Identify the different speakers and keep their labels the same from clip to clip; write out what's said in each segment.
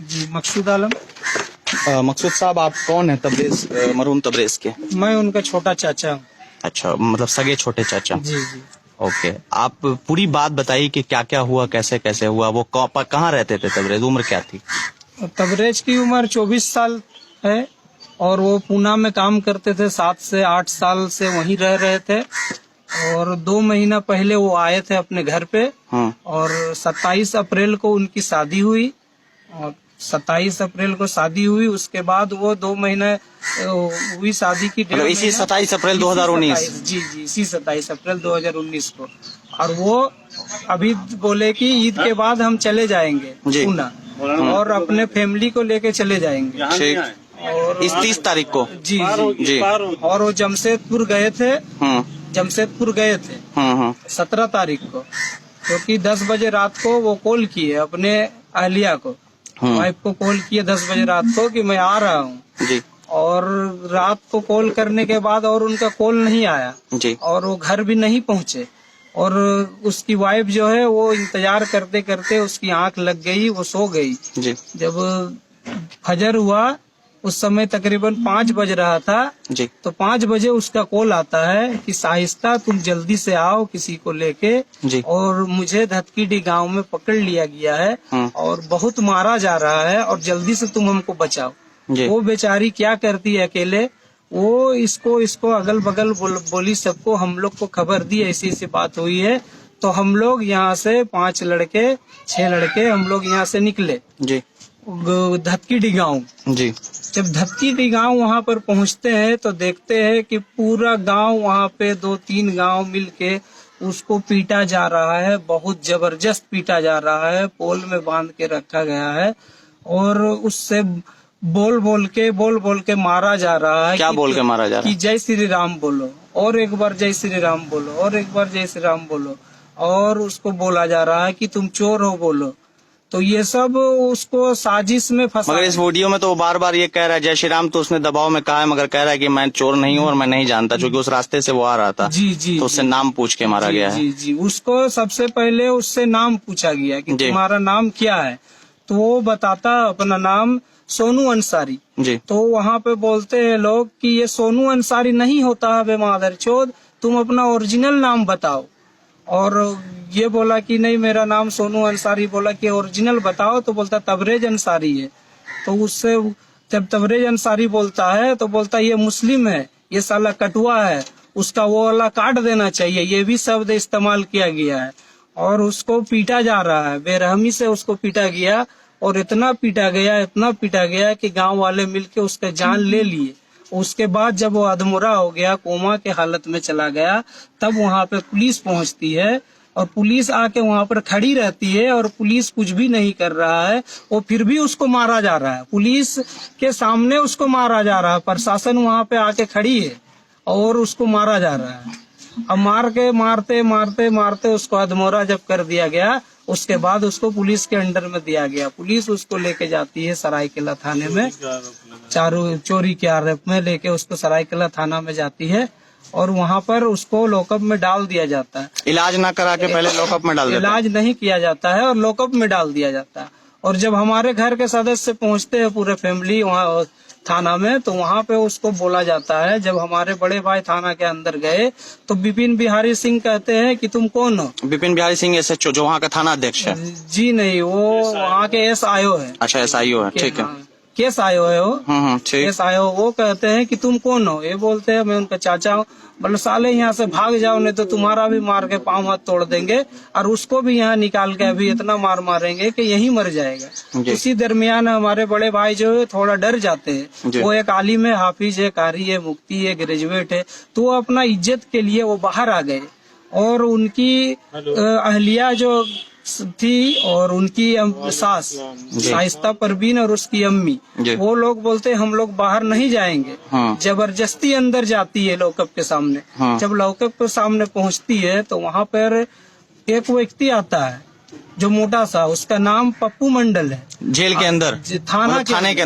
Speaker 1: जी, मकसूद आलम।
Speaker 2: मकसूद साहब, आप कौन है तबरेज, मरहूम तबरेज के?
Speaker 1: मैं उनका छोटा चाचा हूँ।
Speaker 2: अच्छा, मतलब सगे छोटे चाचा।
Speaker 1: जी जी।
Speaker 2: ओके, आप पूरी बात बताइए कि क्या क्या हुआ, कैसे कैसे हुआ, वो कहाँ रहते थे तबरेज, उम्र क्या थी?
Speaker 1: तबरेज की उम्र 24 साल है और वो पूना में काम करते थे। 7 से 8 साल से वहीं रह रहे थे और 2 महीना पहले वो आए थे अपने घर पे। और 27 अप्रैल को उनकी शादी हुई और 27 अप्रैल को शादी हुई। उसके बाद वो 2 महीने हुई शादी की,
Speaker 2: मतलब इसी 27 अप्रैल 2019?
Speaker 1: जी जी, इसी 27 अप्रैल 2019 को। और वो अभी बोले कि ईद के बाद हम चले जाएंगे पूना और अपने फैमिली को लेके चले जाएंगे। और
Speaker 2: इस 30 तारीख को?
Speaker 1: जी जी जी। और वो जमशेदपुर गए थे। जमशेदपुर गए थे 17 तारीख को, क्योंकि 10 बजे रात को वो कॉल किए अपने अहलिया को, वाइफ को कॉल किए 10 बजे रात को कि मैं आ रहा हूँ। और रात को कॉल करने के बाद और उनका कॉल नहीं आया
Speaker 2: जी।
Speaker 1: और वो घर भी नहीं पहुँचे। और उसकी वाइफ जो है वो इंतजार करते करते उसकी आंख लग गई, वो सो गई
Speaker 2: जी।
Speaker 1: जब फजर हुआ उस समय तकरीबन 5 बज रहा था
Speaker 2: जी।
Speaker 1: तो 5 बजे उसका कॉल आता है कि साहिस्ता तुम जल्दी से आओ किसी को लेके
Speaker 2: जी।
Speaker 1: और मुझे धतकीडी गांव में पकड़ लिया गया है और बहुत मारा जा रहा है और जल्दी से तुम हमको बचाओ। वो बेचारी क्या करती है अकेले, वो इसको अगल बगल बोली सबको, हम लोग को खबर दी ऐसी ऐसी बात हुई है। तो हम लोग यहाँ से 5 लड़के 6 लड़के हम लोग यहाँ से निकले
Speaker 2: जी
Speaker 1: धतकीडी गांव।
Speaker 2: जी।
Speaker 1: जब धतकीडी गांव वहाँ पर पहुँचते हैं तो देखते हैं कि पूरा गांव वहाँ पे 2-3 गांव मिलके उसको पीटा जा रहा है, बहुत जबरदस्त पीटा जा रहा है, पोल में बांध के रखा गया है और उससे बोल बोल के मारा जा रहा है।
Speaker 2: क्या बोल के मारा जा रहा है? कि
Speaker 1: जय श्री राम बोलो और एक बार जय श्री राम बोलो और एक बार जय श्री राम बोलो, और उसको बोला जा रहा है कि तुम चोर हो बोलो। तो ये सब उसको साजिश में फंसा।
Speaker 2: मगर इस वीडियो में तो वो बार बार ये कह रहा है जय श्री राम, तो उसने दबाव में कहा है, मगर कह रहा है कि मैं चोर नहीं हूँ और मैं नहीं जानता, क्योंकि उस रास्ते से वो आ रहा था।
Speaker 1: जी जी।
Speaker 2: तो उससे नाम पूछ के मारा गया है।
Speaker 1: जी जी। उसको सबसे पहले उससे नाम पूछा गया कि तुम्हारा नाम क्या है, तो वो बताता अपना नाम सोनू अंसारी
Speaker 2: जी।
Speaker 1: तो वहाँ पे बोलते हैं लोग कि ये सोनू अंसारी नहीं होता है बे मादरचोद, तुम अपना ओरिजिनल नाम बताओ। और ये बोला कि नहीं मेरा नाम सोनू अंसारी। बोला कि ओरिजिनल बताओ, तो बोलता तबरेज अंसारी है। तो उससे जब तबरेज अंसारी बोलता है तो बोलता ये मुस्लिम है, ये साला कटुआ है, उसका वो वाला काट देना चाहिए, ये भी शब्द इस्तेमाल किया गया है। और उसको पीटा जा रहा है, बेरहमी से उसको पीटा गया और इतना पीटा गया कि गांव वाले मिलके उसका जान ले लिए। उसके बाद जब वो अधमुरा हो गया, कोमा के हालत में चला गया, तब वहाँ पे पुलिस पहुँचती है और पुलिस आके वहाँ पर खड़ी रहती है और पुलिस कुछ भी नहीं कर रहा है, वो फिर भी उसको मारा जा रहा है, पुलिस के सामने उसको मारा जा रहा है। प्रशासन वहाँ पे आके खड़ी है और उसको मारा जा रहा है। अब मारते उसको अधमोरा जब कर दिया गया, उसके बाद उसको पुलिस के अंडर में दिया गया। पुलिस उसको लेके जाती है सरायकेला थाने में, चोरी के आरोप में लेके उसको सरायकेला थाना में जाती है और वहाँ पर उसको लॉकअप में डाल दिया जाता है।
Speaker 2: इलाज ना करा के पहले लॉकअप में डाल देता है?
Speaker 1: इलाज नहीं किया जाता है और लॉकअप में डाल दिया जाता है। और जब हमारे घर के सदस्य पहुँचते हैं पूरे फैमिली वहाँ थाना में, तो वहाँ पे उसको बोला जाता है, जब हमारे बड़े भाई थाना के अंदर गए तो विपिन बिहारी सिंह कहते हैं कि तुम कौन हो?
Speaker 2: विपिन बिहारी सिंह SHO जो वहाँ का थाना अध्यक्ष है?
Speaker 1: जी नहीं, वो वहाँ के SIO है।
Speaker 2: अच्छा, SIO है, ठीक है।
Speaker 1: केस आयो है वो। केस आयो। वो कहते हैं कि तुम कौन हो? ये बोलते हैं मैं उनका चाचा हूँ। बोले साले यहाँ से भाग जाओ नहीं तो तुम्हारा भी मार के पाँव हाथ तोड़ देंगे और उसको भी यहाँ निकाल के अभी इतना मारेंगे कि यहीं मर जाएगा। इसी दरमियान हमारे बड़े भाई जो है थोड़ा डर जाते हैं। वो एक आलिम है, हाफिज है, कारी है, मुफ्ती है, ग्रेजुएट है, तो वो अपना इज्जत के लिए वो बाहर आ गए। और उनकी अहलिया जो थी और उनकी सास शाइस्ता परवीन और उसकी अम्मी, वो लोग बोलते हम लोग बाहर नहीं जाएंगे। जबरदस्ती अंदर जाती है लॉकअप के सामने। जब लॉकअप के सामने पहुंचती है तो वहाँ पर एक व्यक्ति आता है जो मोटा सा, उसका नाम पप्पू मंडल है।
Speaker 2: जेल के अंदर? थाने के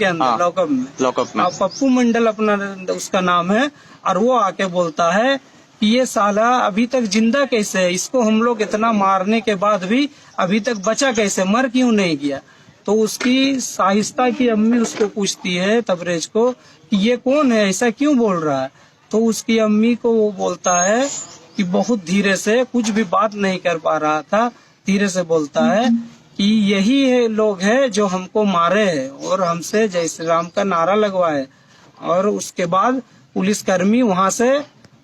Speaker 2: अंदर लॉकअप में
Speaker 1: पप्पू मंडल अपना उसका नाम है। और वो आके बोलता है कि ये साला अभी तक जिंदा कैसे है, इसको हम लोग इतना मारने के बाद भी अभी तक बचा कैसे, मर क्यों नहीं गया? तो उसकी शाइस्ता की अम्मी उसको पूछती है तबरेज को कि ये कौन है, ऐसा क्यों बोल रहा है। तो उसकी अम्मी को वो बोलता है कि बहुत धीरे से, कुछ भी बात नहीं कर पा रहा था, धीरे से बोलता है कि यही है लोग हैं जो हमको मारे हैं और हमसे जय श्री राम का नारा लगवाए। और उसके बाद पुलिसकर्मी वहां से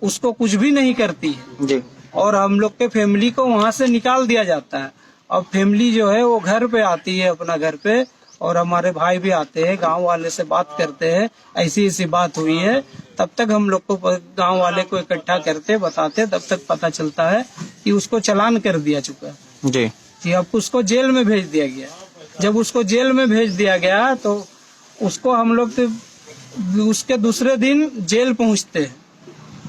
Speaker 1: उसको कुछ भी नहीं करती है
Speaker 2: जी।
Speaker 1: और हम लोग के फैमिली को वहां से निकाल दिया जाता है। अब फैमिली जो है वो घर पे आती है, अपना घर पे, और हमारे भाई भी आते हैं, गांव वाले से बात करते हैं, ऐसी ऐसी बात हुई है। तब तक हम लोग को गांव वाले को इकट्ठा करते बताते, तब तक पता चलता है कि उसको चालान कर दिया चुका है
Speaker 2: जी।
Speaker 1: कि अब उसको जेल में भेज दिया गया। जब उसको जेल में भेज दिया गया तो उसको हम लोग उसके दूसरे दिन जेल पहुंचते हैं।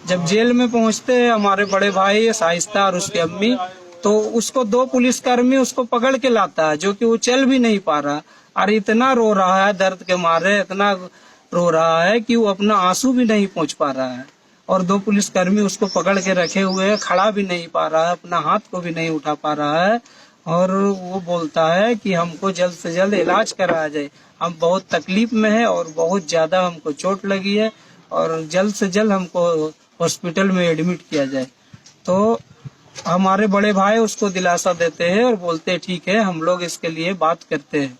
Speaker 1: जब जेल में पहुंचते हैं हमारे बड़े भाई शाइस्ता और उसकी अम्मी, तो उसको 2 पुलिसकर्मी उसको पकड़ के लाता है, जो कि वो चल भी नहीं पा रहा और इतना रो रहा है, दर्द के मारे इतना रो रहा है कि वो अपना आंसू भी नहीं पहुंच पा रहा है। और 2 पुलिसकर्मी उसको पकड़ के रखे हुए हैं, खड़ा भी नहीं पा रहा है, अपना हाथ को भी नहीं उठा पा रहा है। और वो बोलता है कि हमको जल्द से जल्द इलाज कराया जाए, हम बहुत तकलीफ में है और बहुत ज्यादा हमको चोट लगी है और जल्द से जल्द हमको हॉस्पिटल में एडमिट किया जाए। तो हमारे बड़े भाई उसको दिलासा देते हैं और बोलते हैं ठीक है, हम लोग इसके लिए बात करते हैं।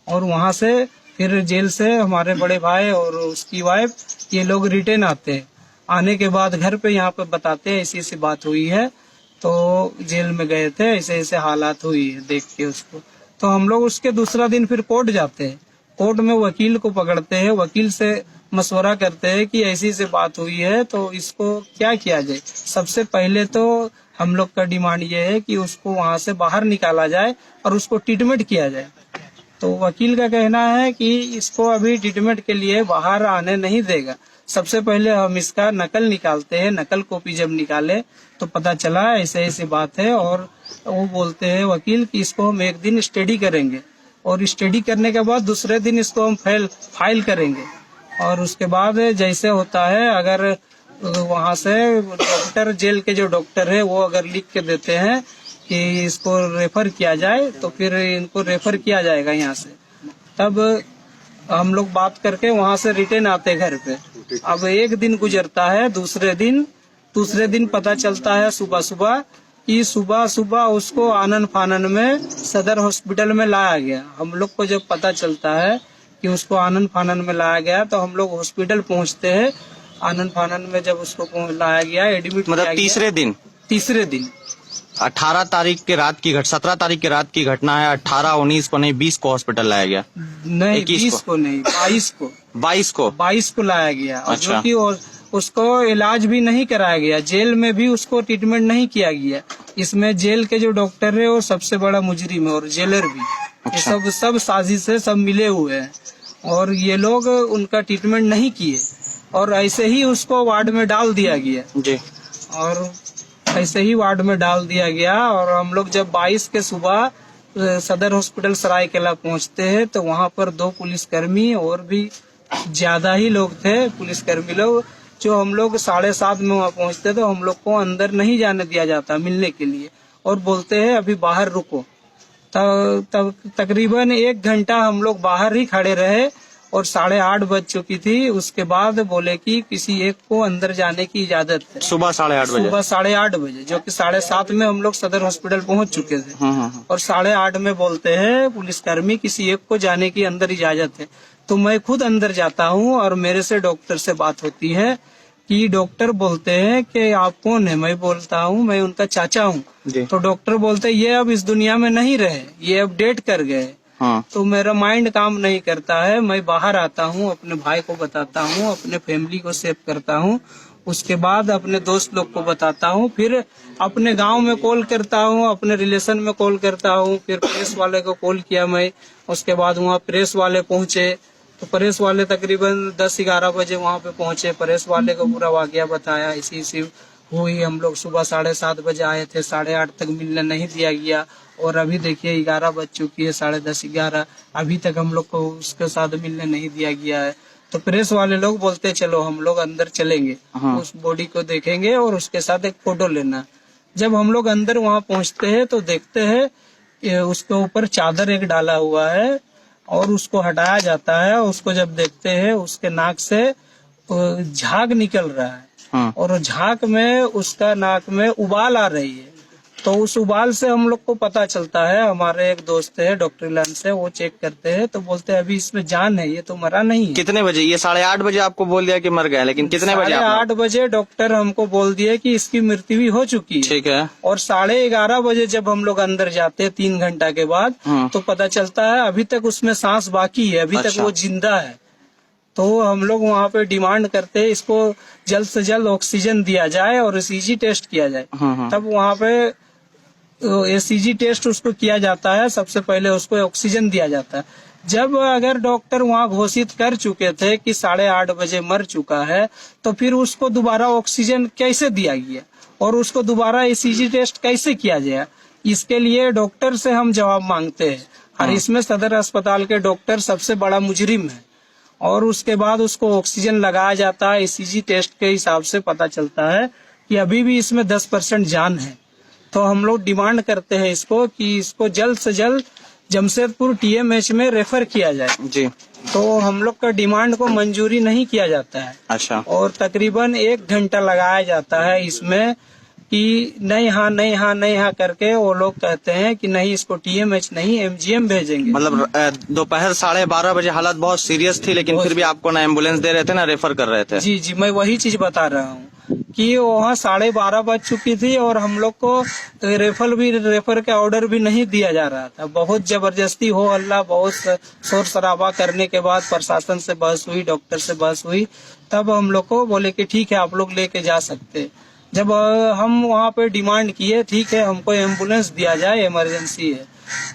Speaker 1: और वहां से फिर जेल से हमारे बड़े भाई और उसकी वाइफ ये लोग रिटर्न आते हैं। आने के बाद घर पे यहाँ पे बताते हैं ऐसी ऐसी बात हुई है, तो जेल में गए थे, ऐसे ऐसे हालात हुई है, देख के उसको। तो हम लोग उसके दूसरा दिन फिर कोर्ट जाते हैं। कोर्ट में वकील को पकड़ते हैं, वकील से मशवरा करते हैं कि ऐसी से बात हुई है तो इसको क्या किया जाए। सबसे पहले तो हम लोग का डिमांड ये है कि उसको वहां से बाहर निकाला जाए और उसको ट्रीटमेंट किया जाए। तो वकील का कहना है कि इसको अभी ट्रीटमेंट के लिए बाहर आने नहीं देगा, सबसे पहले हम इसका नकल निकालते हैं। नकल कॉपी जब निकाले तो पता चला ऐसे ऐसी बात है, और वो बोलते हैं वकील कि इसको हम एक दिन स्टडी करेंगे और स्टडी करने के बाद दूसरे दिन इसको हम फाइल करेंगे। और उसके बाद जैसे होता है, अगर वहां से डॉक्टर, जेल के जो डॉक्टर है वो अगर लिख के देते हैं कि इसको रेफर किया जाए तो फिर इनको रेफर किया जाएगा यहाँ से। तब हम लोग बात करके वहां से रिटर्न आते घर पे। अब एक दिन गुजरता है, दूसरे दिन पता चलता है सुबह सुबह कि सुबह सुबह उसको आनन फानन में सदर हॉस्पिटल में लाया गया। हम लोग को जब पता चलता है कि उसको आनन फानन में लाया गया तो हम लोग हॉस्पिटल पहुंचते हैं। आनन फानन में जब उसको लाया गया, एडमिट
Speaker 2: मतलब तीसरे दिन 18 तारीख के रात की 17 तारीख की रात की घटना है। 18, 19 को नहीं, 20 को हॉस्पिटल लाया गया।
Speaker 1: नहीं, 20 को नहीं, 22 को लाया गया।
Speaker 2: अच्छा।
Speaker 1: जो कि उसको इलाज भी नहीं कराया गया, जेल में भी उसको ट्रीटमेंट नहीं किया गया। इसमें जेल के जो डॉक्टर है वो सबसे बड़ा मुजरिम है और जेलर भी।
Speaker 2: अच्छा।
Speaker 1: ये सब साजिश से सब मिले हुए हैं और ये लोग उनका ट्रीटमेंट नहीं किए और ऐसे ही उसको वार्ड में डाल दिया गया
Speaker 2: जी।
Speaker 1: और ऐसे ही वार्ड में डाल दिया गया। और हम लोग जब 22 के सुबह सदर हॉस्पिटल सरायकेला पहुंचते हैं तो वहां पर 2 पुलिसकर्मी और भी ज्यादा ही लोग थे, पुलिसकर्मी लोग, जो हम लोग 7:30 में वहां पहुंचते तो हम लोग को अंदर नहीं जाने दिया जाता मिलने के लिए और बोलते हैं अभी बाहर रुको। तब तकरीबन 1 घंटा हम लोग बाहर ही खड़े रहे और 8:30 बज चुकी थी। उसके बाद बोले कि किसी एक को अंदर जाने की इजाजत है।
Speaker 2: सुबह 8:30 बजे।
Speaker 1: सुबह 8:30 बजे, जो कि 7:30 में हम लोग सदर हॉस्पिटल पहुंच चुके थे। और 8:30 में बोलते हैं पुलिसकर्मी किसी एक को जाने की अंदर इजाजत है। तो मैं खुद अंदर जाता हूं और मेरे से डॉक्टर से बात होती है कि डॉक्टर बोलते हैं कि आप कौन है। मैं बोलता हूं मैं उनका चाचा हूं। तो डॉक्टर बोलते हैं ये अब इस दुनिया में नहीं रहे, ये अब डेट कर गए।
Speaker 2: हाँ।
Speaker 1: तो मेरा माइंड काम नहीं करता है, मैं बाहर आता हूँ, अपने भाई को बताता हूँ, अपने फैमिली को सेव करता हूँ, उसके बाद अपने दोस्त लोग को बताता हूँ, फिर अपने गांव में कॉल करता हूँ, अपने रिलेशन में कॉल करता हूँ, फिर प्रेस वाले को कॉल किया मैं। उसके बाद वहाँ प्रेस वाले पहुंचे तो प्रेस वाले तकरीबन 10-11 बजे वहाँ पे पहुंचे। प्रेस वाले को पूरा वाकया बताया, इसी हुई। हम लोग सुबह 7:30 बजे आए थे, 8:30 तक मिलने नहीं दिया गया और अभी देखिए 11 बज चुकी है, 10:30, 11, अभी तक हम लोग को उसके साथ मिलने नहीं दिया गया है। तो प्रेस वाले लोग बोलते चलो हम लोग अंदर चलेंगे, उस बॉडी को देखेंगे और उसके साथ एक फोटो लेना। जब हम लोग अंदर वहाँ पहुँचते हैं तो देखते हैं उसके ऊपर चादर एक डाला हुआ है और उसको हटाया जाता है। उसको जब देखते हैं उसके नाक से झाग निकल रहा है और झाग में उसका नाक में उबाल आ रही है। तो उस उबाल से हम लोग को पता चलता है, हमारे एक दोस्त है डॉक्टर लाइन से, वो चेक करते हैं तो बोलते हैं अभी इसमें जान है, ये तो मरा नहीं है।
Speaker 2: कितने बजे? ये 8:30 बजे आपको बोल दिया कि मर गया, लेकिन कितने बजे?
Speaker 1: 8:30 बजे डॉक्टर हमको बोल दिए कि इसकी मृत्यु भी हो चुकी है।
Speaker 2: ठीक है।
Speaker 1: और 11:30 बजे जब हम लोग अंदर जाते हैं 3 घंटा के बाद, तो पता चलता है अभी तक उसमें सांस बाकी है, अभी तक वो जिंदा है। तो हम लोग वहाँ पे डिमांड करते हैं इसको जल्द से जल्द ऑक्सीजन दिया जाए और ECG टेस्ट किया जाए। तब वहाँ पे ECG टेस्ट उसको किया जाता है, सबसे पहले उसको ऑक्सीजन दिया जाता है। जब अगर डॉक्टर वहाँ घोषित कर चुके थे कि 8:30 बजे मर चुका है, तो फिर उसको दोबारा ऑक्सीजन कैसे दिया गया और उसको दोबारा ECG टेस्ट कैसे किया जाए, इसके लिए डॉक्टर से हम जवाब मांगते हैं। और इसमें सदर अस्पताल के डॉक्टर सबसे बड़ा मुजरिम है। और उसके बाद उसको ऑक्सीजन लगाया जाता है। ECG टेस्ट के हिसाब से पता चलता है कि अभी भी इसमें 10% जान है। तो हम लोग डिमांड करते हैं इसको कि इसको जल्द से जल्द जमशेदपुर TMH में रेफर किया जाए
Speaker 2: जी।
Speaker 1: तो हम लोग का डिमांड को मंजूरी नहीं किया जाता है।
Speaker 2: अच्छा।
Speaker 1: और तकरीबन 1 घंटा लगाया जाता है इसमें कि नहीं हाँ नहीं हाँ नहीं हाँ करके वो लोग कहते हैं कि नहीं इसको TMH नहीं MGM भेजेंगे।
Speaker 2: मतलब दोपहर 12:30 बजे हालत बहुत सीरियस थी, लेकिन फिर भी आपको ना एम्बुलेंस दे रहे थे ना रेफर कर रहे थे।
Speaker 1: जी, मैं वही चीज बता रहा हूँ कि वहाँ 12:30 बज चुकी थी और हम लोग को रेफर का ऑर्डर भी नहीं दिया जा रहा था। बहुत जबरदस्ती हो हल्ला, बहुत शोर शराबा करने के बाद प्रशासन से बहस हुई, डॉक्टर से बहस हुई, तब हम लोग को बोले कि ठीक है आप लोग लेके जा सकते। जब हम वहाँ पे डिमांड किए ठीक है हमको एम्बुलेंस दिया जाए, इमरजेंसी है,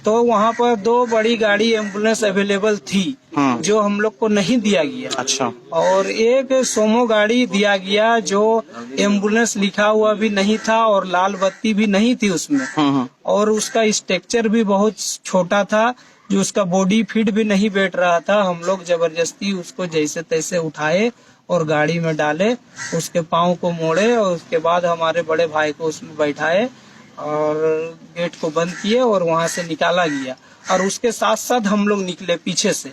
Speaker 1: तो वहाँ पर 2 बड़ी गाड़ी एम्बुलेंस अवेलेबल थी जो हम लोग को नहीं दिया गया।
Speaker 2: अच्छा।
Speaker 1: और एक सोमो गाड़ी दिया गया जो एम्बुलेंस लिखा हुआ भी नहीं था और लाल बत्ती भी नहीं थी उसमें। और उसका स्ट्रक्चर भी बहुत छोटा था, जो उसका बॉडी फिट भी नहीं बैठ रहा था। हम लोग जबरदस्ती उसको जैसे तैसे उठाए और गाड़ी में डाले, उसके पाँव को मोड़े और उसके बाद हमारे बड़े भाई को उसमें बैठाए और गेट को बंद किए और वहां से निकाला गया। और उसके साथ साथ हम लोग निकले पीछे से।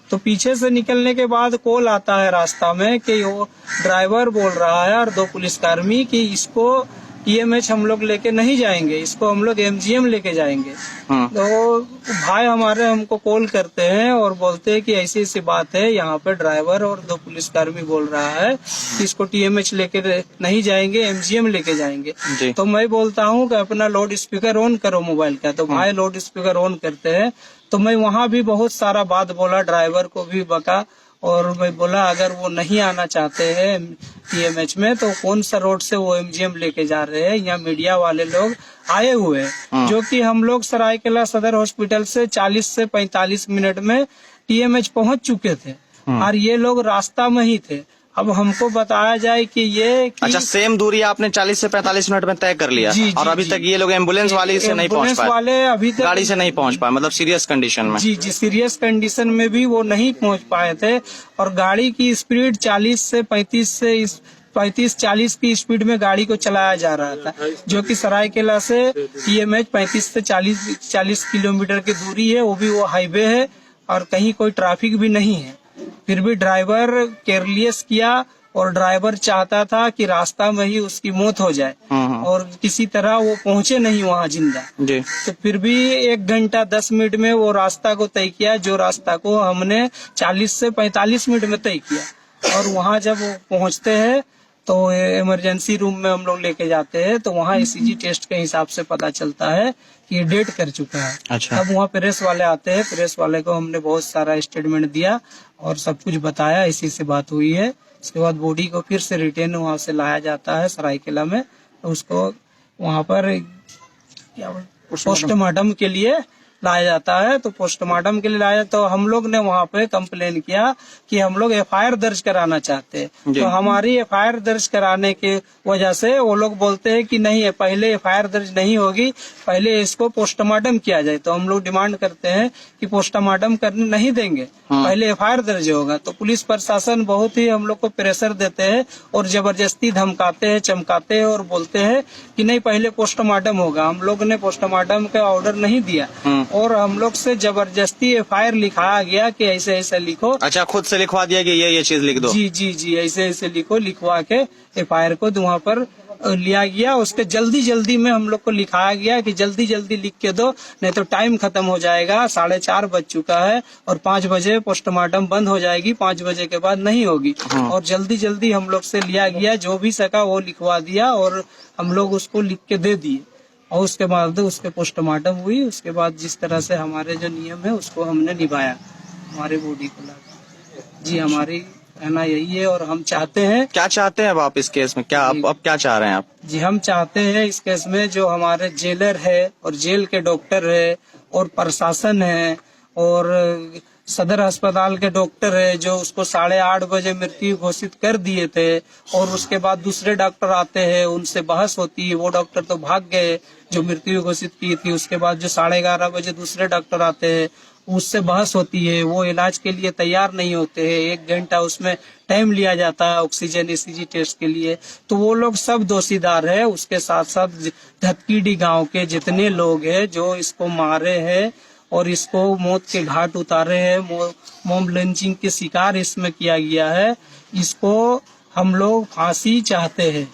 Speaker 1: तो पीछे से निकलने के बाद कॉल आता है रास्ता में कि वो ड्राइवर बोल रहा है और 2 पुलिसकर्मी कि इसको TMH हम लोग लेके नहीं जाएंगे, इसको हम लोग MGM लेके जाएंगे। तो भाई हमारे हमको कॉल करते हैं और बोलते हैं कि ऐसी ऐसी बात है, यहाँ पे ड्राइवर और 2 पुलिसकर्मी बोल रहा है कि इसको TMH लेके नहीं जाएंगे, MGM लेके जाएंगे। तो मैं बोलता हूँ कि अपना लाउड स्पीकर ऑन करो मोबाइल का। तो भाई लाउड स्पीकर ऑन करते हैं। तो मैं वहाँ भी बहुत सारा बात बोला, ड्राइवर को भी बका और मैं बोला अगर वो नहीं आना चाहते हैं TMH में तो कौन सा रोड से वो MGM लेके जा रहे हैं। यहाँ मीडिया वाले लोग आए हुए हैं जो कि हम लोग सरायकेला सदर हॉस्पिटल से 40 से 45 मिनट में TMH पहुंच चुके थे और ये लोग रास्ता में ही थे। अब हमको बताया जाए कि अच्छा
Speaker 2: सेम दूरी आपने 40 से 45 मिनट में तय कर लिया। और अभी तक ये लोग एम्बुलेंस वाले से नहीं पहुंच पाए,
Speaker 1: वाले अभी तक
Speaker 2: गाड़ी से नहीं पहुंच पाए, मतलब सीरियस कंडीशन में।
Speaker 1: जी सीरियस कंडीशन में भी वो नहीं पहुंच पाए थे। और गाड़ी की स्पीड 40 से 40 की स्पीड में गाड़ी को चलाया जा रहा था, जो कि सरायकेला से TMH 35 से 40 किलोमीटर की दूरी है, वो भी वो हाईवे है और कहीं कोई ट्रैफिक भी नहीं है। फिर भी ड्राइवर केयरलेस किया और ड्राइवर चाहता था कि रास्ता में ही उसकी मौत हो जाए और किसी तरह वो पहुंचे नहीं वहाँ जिंदा। तो फिर भी 1 घंटा 10 मिनट में वो रास्ता को तय किया, जो रास्ता को हमने 40 से 45 मिनट में तय किया। और वहाँ जब वो पहुँचते हैं तो इमरजेंसी रूम में हम लोग लेके जाते हैं तो वहाँ ECG टेस्ट के हिसाब से पता चलता है कि ये डेट कर चुका है।
Speaker 2: अच्छा।
Speaker 1: तब वहाँ प्रेस वाले आते हैं, प्रेस वाले को हमने बहुत सारा स्टेटमेंट दिया और सब कुछ बताया, इसी से बात हुई है। उसके बाद बॉडी को फिर से रिटर्न वहाँ से लाया जाता है सरायकेला में, तो उसको वहाँ पर पोस्टमार्टम के लिए लाया जाता है। तो पोस्टमार्टम के लिए लाया तो हम लोग ने वहाँ पे कंप्लेन किया कि हम लोग FIR दर्ज कराना चाहते हैं। तो हमारी FIR दर्ज कराने के वजह से वो लोग बोलते हैं कि नहीं पहले FIR दर्ज नहीं होगी, पहले इसको पोस्टमार्टम किया जाए। तो हम लोग डिमांड करते हैं कि पोस्टमार्टम करने नहीं देंगे, पहले FIR दर्ज होगा। तो पुलिस प्रशासन बहुत ही हम लोग को प्रेशर देते हैं और जबरदस्ती धमकाते हैं, चमकाते हैं और बोलते हैं कि नहीं पहले पोस्टमार्टम होगा। हम लोग ने पोस्टमार्टम का ऑर्डर नहीं दिया, और हम लोग से जबरदस्ती FIR लिखाया गया कि ऐसे ऐसे लिखो।
Speaker 2: अच्छा, खुद से लिखवा दिया कि ये चीज लिख दो।
Speaker 1: जी जी जी, ऐसे ऐसे लिखो, लिखवा के FIR को वहाँ पर लिया गया। उसके जल्दी जल्दी में हम लोग को लिखाया गया कि जल्दी जल्दी लिख के दो, नहीं तो टाइम खत्म हो जाएगा। 4:30 बज चुका है और 5 बजे पोस्टमार्टम बंद हो जाएगी, 5 बजे के बाद नहीं होगी। और जल्दी जल्दी हम लोग से लिया गया, जो भी सका वो लिखवा दिया और हम लोग उसको लिख के दे दिए। और उसके बाद उसके पोस्टमार्टम हुई। उसके बाद जिस तरह से हमारे जो नियम है उसको हमने निभाया, हमारे बॉडी को लाकर। जी, हमारी कहना यही है। और हम चाहते हैं,
Speaker 2: क्या चाहते हैं अब आप इस केस में, क्या अब क्या चाह रहे हैं आप?
Speaker 1: जी हम चाहते हैं इस केस में जो हमारे जेलर है और जेल के डॉक्टर है और प्रशासन है और सदर अस्पताल के डॉक्टर है, जो उसको 8:30 बजे मृत्यु घोषित कर दिए थे और उसके बाद दूसरे डॉक्टर आते हैं, उनसे बहस होती है। वो डॉक्टर तो भाग गए जो मृत्यु घोषित की थी। उसके बाद जो 11:30 बजे दूसरे डॉक्टर आते हैं, उससे बहस होती है। वो इलाज के लिए तैयार नहीं होते हैं, 1 घंटा उसमें टाइम लिया जाता है ऑक्सीजन ECG टेस्ट के लिए। तो वो लोग सब दोषीदार है। उसके साथ साथ धतकीडी गांव के जितने लोग हैं जो इसको मारे हैं और इसको मौत के घाट उतारे हैं, मॉब लिंचिंग के शिकार इसमें किया गया है, इसको हम लोग फांसी चाहते हैं।